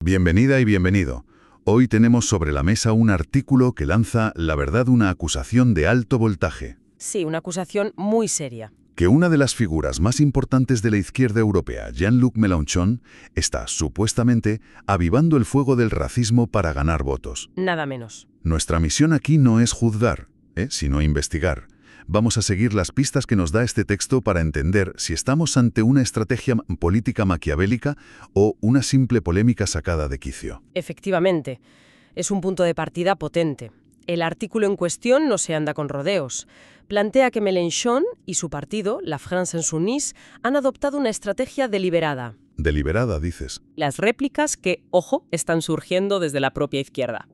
Bienvenida y bienvenido. Hoy tenemos sobre la mesa un artículo que lanza, la verdad, una acusación de alto voltaje. Sí, una acusación muy seria. Que una de las figuras más importantes de la izquierda europea, Jean-Luc Mélenchon, está, supuestamente, avivando el fuego del racismo para ganar votos. Nada menos. Nuestra misión aquí no es juzgar, sino investigar. Vamos a seguir las pistas que nos da este texto para entender si estamos ante una estrategia política maquiavélica o una simple polémica sacada de quicio. Efectivamente, es un punto de partida potente. El artículo en cuestión no se anda con rodeos. Plantea que Mélenchon y su partido, la France Insoumise, han adoptado una estrategia deliberada. Deliberada, dices. Las réplicas que, ojo, están surgiendo desde la propia izquierda.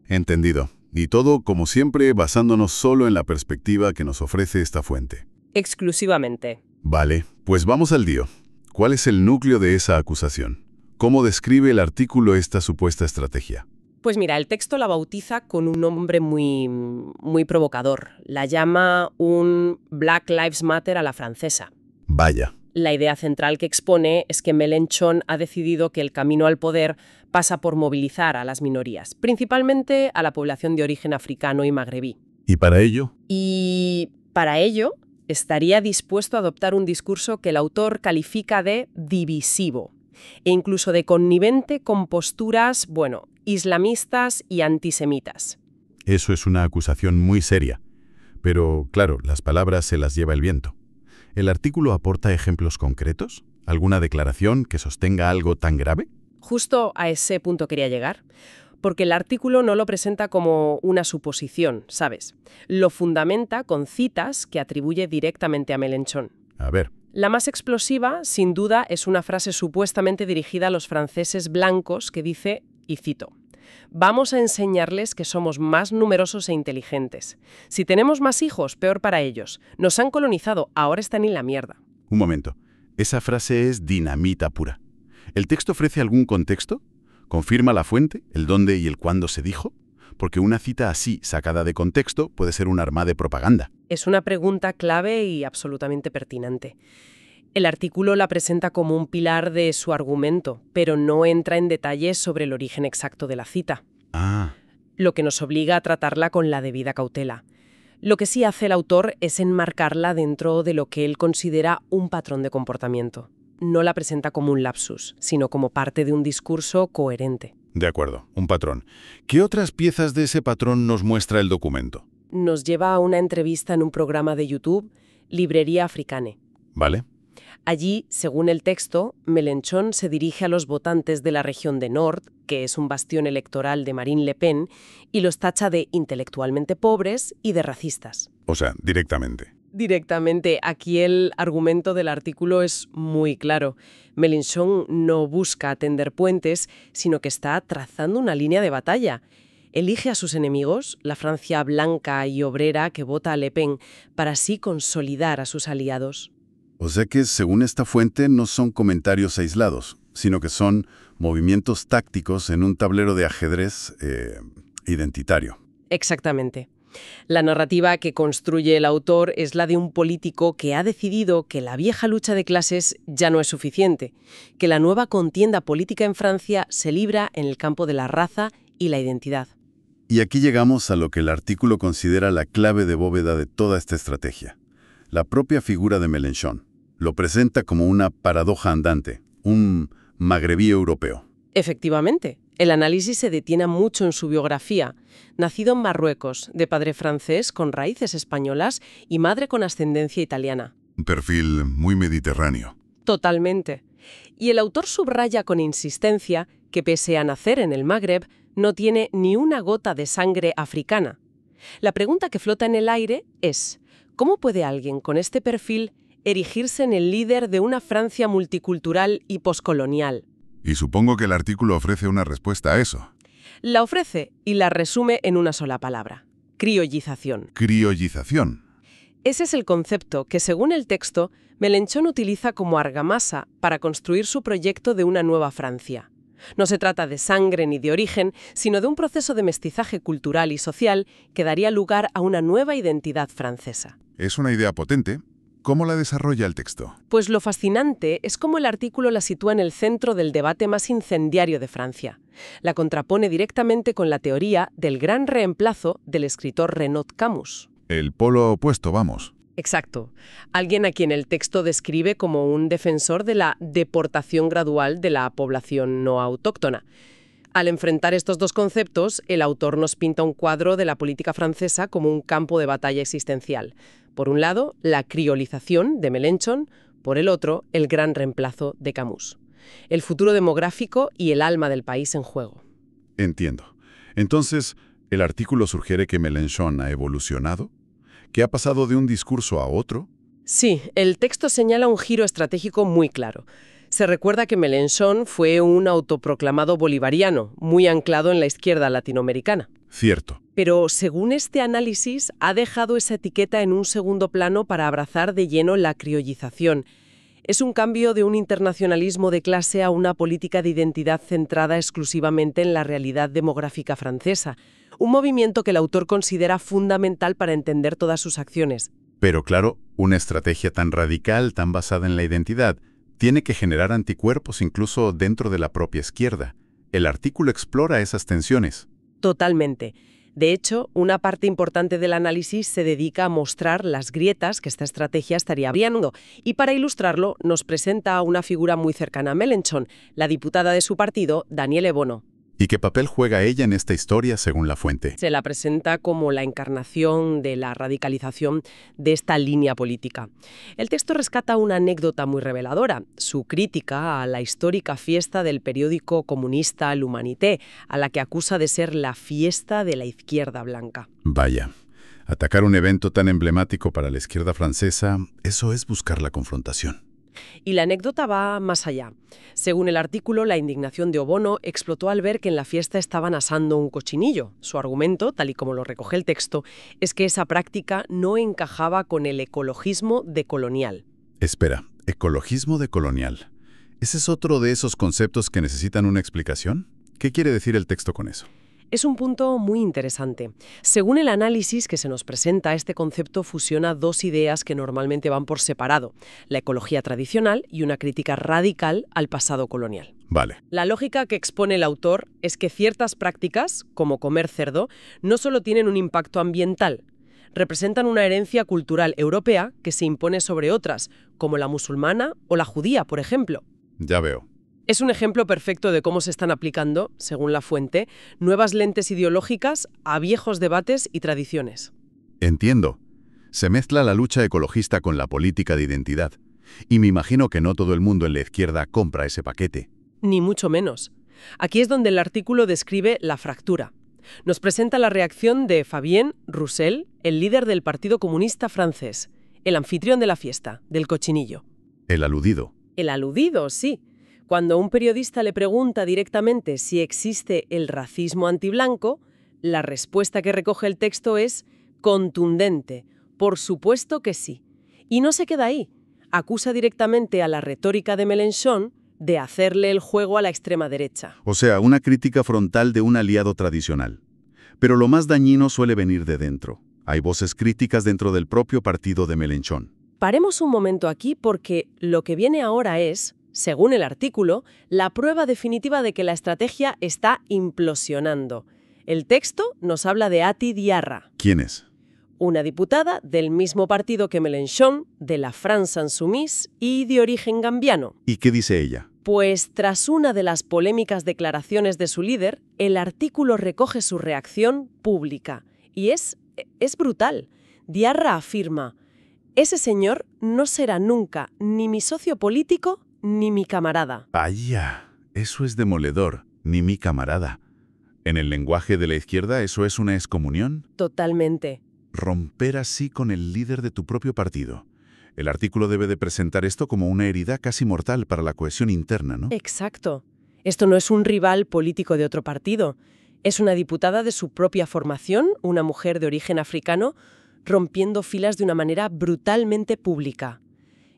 Entendido. Y todo, como siempre, basándonos solo en la perspectiva que nos ofrece esta fuente. Exclusivamente. Vale, pues vamos al lío. ¿Cuál es el núcleo de esa acusación? ¿Cómo describe el artículo esta supuesta estrategia? Pues mira, el texto la bautiza con un nombre muy provocador. La llama un Black Lives Matter a la francesa. Vaya. La idea central que expone es que Mélenchon ha decidido que el camino al poder pasa por movilizar a las minorías, principalmente a la población de origen africano y magrebí. ¿Y para ello? Y para ello estaría dispuesto a adoptar un discurso que el autor califica de divisivo e incluso de connivente con posturas, islamistas y antisemitas. Eso es una acusación muy seria. Pero, claro, las palabras se las lleva el viento. ¿El artículo aporta ejemplos concretos? ¿Alguna declaración que sostenga algo tan grave? Justo a ese punto quería llegar, porque el artículo no lo presenta como una suposición, ¿sabes? Lo fundamenta con citas que atribuye directamente a Mélenchon. A ver. La más explosiva, sin duda, es una frase supuestamente dirigida a los franceses blancos que dice, y cito, «Vamos a enseñarles que somos más numerosos e inteligentes. Si tenemos más hijos, peor para ellos. Nos han colonizado, ahora están en la mierda». Un momento. Esa frase es dinamita pura. ¿El texto ofrece algún contexto? ¿Confirma la fuente, el dónde y el cuándo se dijo? Porque una cita así, sacada de contexto, puede ser un arma de propaganda. Es una pregunta clave y absolutamente pertinente. El artículo la presenta como un pilar de su argumento, pero no entra en detalles sobre el origen exacto de la cita. Lo que nos obliga a tratarla con la debida cautela. Lo que sí hace el autor es enmarcarla dentro de lo que él considera un patrón de comportamiento. No la presenta como un lapsus, sino como parte de un discurso coherente. De acuerdo, un patrón. ¿Qué otras piezas de ese patrón nos muestra el documento? Nos lleva a una entrevista en un programa de YouTube, Librería Africane. ¿Vale? Allí, según el texto, Mélenchon se dirige a los votantes de la región de Nord, que es un bastión electoral de Marine Le Pen, y los tacha de intelectualmente pobres y de racistas. O sea, directamente. Directamente, aquí el argumento del artículo es muy claro. Mélenchon no busca tender puentes, sino que está trazando una línea de batalla. Elige a sus enemigos, la Francia blanca y obrera que vota a Le Pen, para así consolidar a sus aliados. O sea que, según esta fuente, no son comentarios aislados, sino que son movimientos tácticos en un tablero de ajedrez identitario. Exactamente. La narrativa que construye el autor es la de un político que ha decidido que la vieja lucha de clases ya no es suficiente, que la nueva contienda política en Francia se libra en el campo de la raza y la identidad. Y aquí llegamos a lo que el artículo considera la clave de bóveda de toda esta estrategia. La propia figura de Mélenchon lo presenta como una paradoja andante, un magrebí europeo. Efectivamente, el análisis se detiene mucho en su biografía. Nacido en Marruecos, de padre francés con raíces españolas y madre con ascendencia italiana. Un perfil muy mediterráneo. Totalmente. Y el autor subraya con insistencia que pese a nacer en el Magreb, no tiene ni una gota de sangre africana. La pregunta que flota en el aire es, ¿cómo puede alguien con este perfil erigirse en el líder de una Francia multicultural y poscolonial? Y supongo que el artículo ofrece una respuesta a eso. La ofrece y la resume en una sola palabra: criollización. Criollización. Ese es el concepto que, según el texto, Mélenchon utiliza como argamasa para construir su proyecto de una nueva Francia. No se trata de sangre ni de origen, sino de un proceso de mestizaje cultural y social que daría lugar a una nueva identidad francesa. Es una idea potente, ¿Cómo la desarrolla el texto? Pues lo fascinante es cómo el artículo la sitúa en el centro del debate más incendiario de Francia. La contrapone directamente con la teoría del gran reemplazo del escritor Renaud Camus. El polo opuesto, vamos. Exacto. Alguien a quien el texto describe como un defensor de la deportación gradual de la población no autóctona. Al enfrentar estos dos conceptos, el autor nos pinta un cuadro de la política francesa como un campo de batalla existencial. Por un lado, la criolización de Mélenchon, por el otro, el gran reemplazo de Camus. El futuro demográfico y el alma del país en juego. Entiendo. Entonces, ¿el artículo sugiere que Mélenchon ha evolucionado? ¿Que ha pasado de un discurso a otro? Sí, el texto señala un giro estratégico muy claro. Se recuerda que Mélenchon fue un autoproclamado bolivariano, muy anclado en la izquierda latinoamericana. Cierto. Pero, según este análisis, ha dejado esa etiqueta en un segundo plano para abrazar de lleno la criollización. Es un cambio de un internacionalismo de clase a una política de identidad centrada exclusivamente en la realidad demográfica francesa. Un movimiento que el autor considera fundamental para entender todas sus acciones. Pero claro, una estrategia tan radical, tan basada en la identidad, tiene que generar anticuerpos incluso dentro de la propia izquierda. El artículo explora esas tensiones. Totalmente. De hecho, una parte importante del análisis se dedica a mostrar las grietas que esta estrategia estaría abriendo. Y para ilustrarlo, nos presenta a una figura muy cercana a Mélenchon, la diputada de su partido, Danielle Bono. ¿Y qué papel juega ella en esta historia según la fuente? Se la presenta como la encarnación de la radicalización de esta línea política. El texto rescata una anécdota muy reveladora, su crítica a la histórica fiesta del periódico comunista L'Humanité, a la que acusa de ser la fiesta de la izquierda blanca. Vaya, atacar un evento tan emblemático para la izquierda francesa, eso es buscar la confrontación. Y la anécdota va más allá. Según el artículo, la indignación de Obono explotó al ver que en la fiesta estaban asando un cochinillo. Su argumento, tal y como lo recoge el texto, es que esa práctica no encajaba con el ecologismo decolonial. Espera, ¿ecologismo decolonial? ¿Ese es otro de esos conceptos que necesitan una explicación? ¿Qué quiere decir el texto con eso? Es un punto muy interesante. Según el análisis que se nos presenta, este concepto fusiona dos ideas que normalmente van por separado, la ecología tradicional y una crítica radical al pasado colonial. Vale. La lógica que expone el autor es que ciertas prácticas, como comer cerdo, no solo tienen un impacto ambiental, representan una herencia cultural europea que se impone sobre otras, como la musulmana o la judía, por ejemplo. Ya veo. Es un ejemplo perfecto de cómo se están aplicando, según la fuente, nuevas lentes ideológicas a viejos debates y tradiciones. Entiendo. Se mezcla la lucha ecologista con la política de identidad. Y me imagino que no todo el mundo en la izquierda compra ese paquete. Ni mucho menos. Aquí es donde el artículo describe la fractura. Nos presenta la reacción de Fabien Roussel, el líder del Partido Comunista francés, el anfitrión de la fiesta, del cochinillo. El aludido. El aludido, sí. Cuando un periodista le pregunta directamente si existe el racismo antiblanco, la respuesta que recoge el texto es contundente. Por supuesto que sí. Y no se queda ahí. Acusa directamente a la retórica de Mélenchon de hacerle el juego a la extrema derecha. O sea, una crítica frontal de un aliado tradicional. Pero lo más dañino suele venir de dentro. Hay voces críticas dentro del propio partido de Mélenchon. Paremos un momento aquí porque lo que viene ahora es, según el artículo, la prueba definitiva de que la estrategia está implosionando. El texto nos habla de Ati Diarra. ¿Quién es? Una diputada del mismo partido que Mélenchon, de la France Insoumise y de origen gambiano. ¿Y qué dice ella? Pues tras una de las polémicas declaraciones de su líder, el artículo recoge su reacción pública. Y es brutal. Diarra afirma: ese señor no será nunca ni mi socio político ni mi camarada. Vaya, eso es demoledor, ni mi camarada. ¿En el lenguaje de la izquierda eso es una excomunión? Totalmente. Romper así con el líder de tu propio partido. El artículo debe de presentar esto como una herida casi mortal para la cohesión interna, ¿no? Exacto. Esto no es un rival político de otro partido. Es una diputada de su propia formación, una mujer de origen africano, rompiendo filas de una manera brutalmente pública.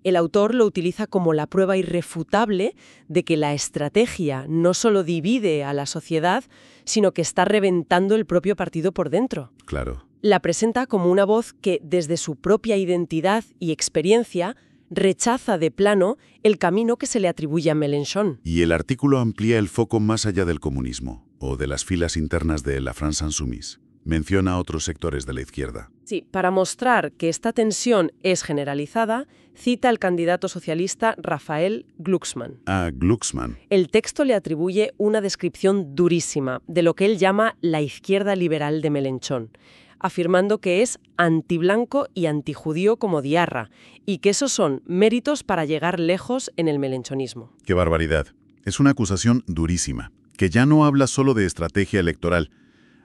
El autor lo utiliza como la prueba irrefutable de que la estrategia no solo divide a la sociedad, sino que está reventando el propio partido por dentro. Claro. La presenta como una voz que, desde su propia identidad y experiencia, rechaza de plano el camino que se le atribuye a Mélenchon. Y el artículo amplía el foco más allá del comunismo, o de las filas internas de la France Insoumise. Menciona a otros sectores de la izquierda. Sí, para mostrar que esta tensión es generalizada, cita al candidato socialista Raphael Glucksmann. Ah, Glucksmann. El texto le atribuye una descripción durísima de lo que él llama la izquierda liberal de Mélenchon, afirmando que es antiblanco y antijudío como Diarra, y que esos son méritos para llegar lejos en el melenchonismo. ¡Qué barbaridad! Es una acusación durísima, que ya no habla solo de estrategia electoral,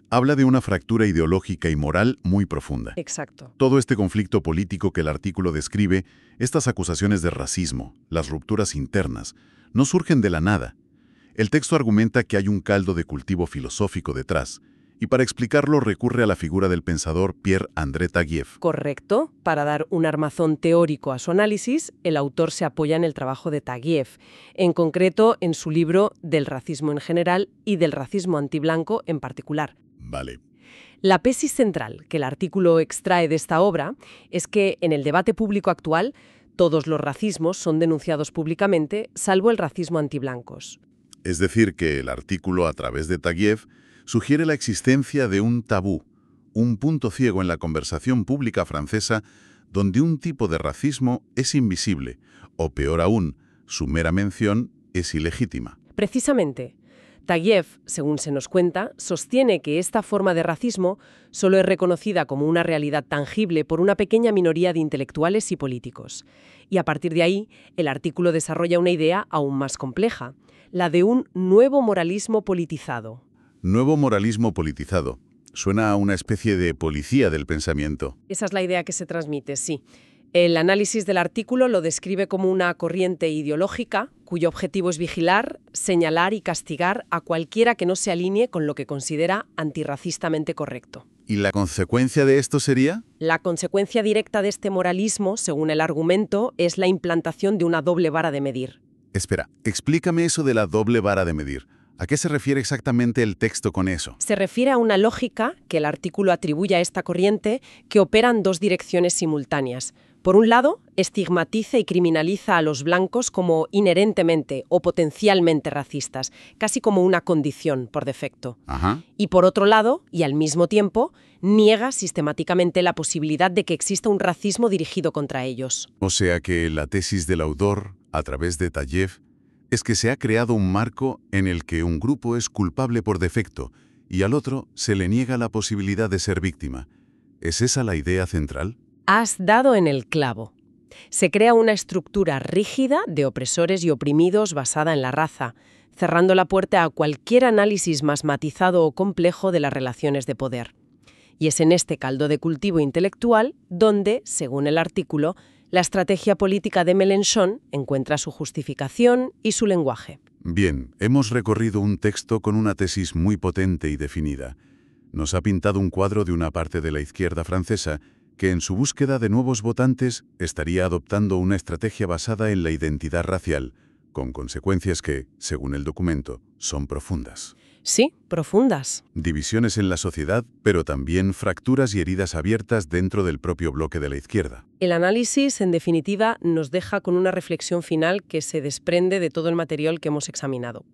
habla de una fractura ideológica y moral muy profunda. Exacto. Todo este conflicto político que el artículo describe, estas acusaciones de racismo, las rupturas internas, no surgen de la nada. El texto argumenta que hay un caldo de cultivo filosófico detrás, y para explicarlo recurre a la figura del pensador Pierre-André Taguieff. Correcto. Para dar un armazón teórico a su análisis, el autor se apoya en el trabajo de Taguieff, en concreto en su libro Del racismo en general y del racismo antiblanco en particular. Vale. La tesis central que el artículo extrae de esta obra es que en el debate público actual todos los racismos son denunciados públicamente, salvo el racismo antiblancos. Es decir, que el artículo, a través de Taguieff, sugiere la existencia de un tabú, un punto ciego en la conversación pública francesa donde un tipo de racismo es invisible, o peor aún, su mera mención es ilegítima. Precisamente, Taguieff, según se nos cuenta, sostiene que esta forma de racismo solo es reconocida como una realidad tangible por una pequeña minoría de intelectuales y políticos. Y a partir de ahí, el artículo desarrolla una idea aún más compleja, la de un nuevo moralismo politizado. Nuevo moralismo politizado. Suena a una especie de policía del pensamiento. Esa es la idea que se transmite, sí. El análisis del artículo lo describe como una corriente ideológica cuyo objetivo es vigilar, señalar y castigar a cualquiera que no se alinee con lo que considera antirracistamente correcto. ¿Y la consecuencia de esto sería? La consecuencia directa de este moralismo, según el argumento, es la implantación de una doble vara de medir. Espera, explícame eso de la doble vara de medir. ¿A qué se refiere exactamente el texto con eso? Se refiere a una lógica que el artículo atribuye a esta corriente que opera en dos direcciones simultáneas. Por un lado, estigmatiza y criminaliza a los blancos como inherentemente o potencialmente racistas, casi como una condición por defecto. Ajá. Y por otro lado, y al mismo tiempo, niega sistemáticamente la posibilidad de que exista un racismo dirigido contra ellos. O sea que la tesis del autor, a través de Taguieff, es que se ha creado un marco en el que un grupo es culpable por defecto y al otro se le niega la posibilidad de ser víctima. ¿Es esa la idea central? Has dado en el clavo. Se crea una estructura rígida de opresores y oprimidos basada en la raza, cerrando la puerta a cualquier análisis más matizado o complejo de las relaciones de poder. Y es en este caldo de cultivo intelectual donde, según el artículo, la estrategia política de Mélenchon encuentra su justificación y su lenguaje. Bien, hemos recorrido un texto con una tesis muy potente y definida. Nos ha pintado un cuadro de una parte de la izquierda francesa que en su búsqueda de nuevos votantes estaría adoptando una estrategia basada en la identidad racial, con consecuencias que, según el documento, son profundas. Sí, profundas. Divisiones en la sociedad, pero también fracturas y heridas abiertas dentro del propio bloque de la izquierda. El análisis, en definitiva, nos deja con una reflexión final que se desprende de todo el material que hemos examinado.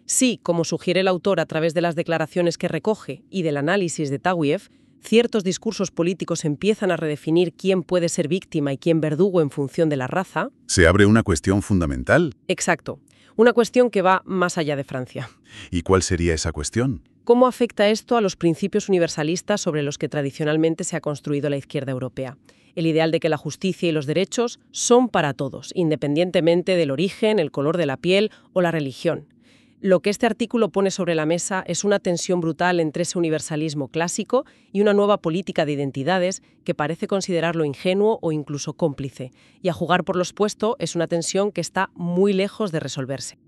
Sí, como sugiere el autor a través de las declaraciones que recoge y del análisis de Taguieff, ciertos discursos políticos empiezan a redefinir quién puede ser víctima y quién verdugo en función de la raza. Se abre una cuestión fundamental. Exacto. Una cuestión que va más allá de Francia. ¿Y cuál sería esa cuestión? ¿Cómo afecta esto a los principios universalistas sobre los que tradicionalmente se ha construido la izquierda europea? El ideal de que la justicia y los derechos son para todos, independientemente del origen, el color de la piel o la religión. Lo que este artículo pone sobre la mesa es una tensión brutal entre ese universalismo clásico y una nueva política de identidades que parece considerarlo ingenuo o incluso cómplice. Y a jugar por lo expuesto es una tensión que está muy lejos de resolverse.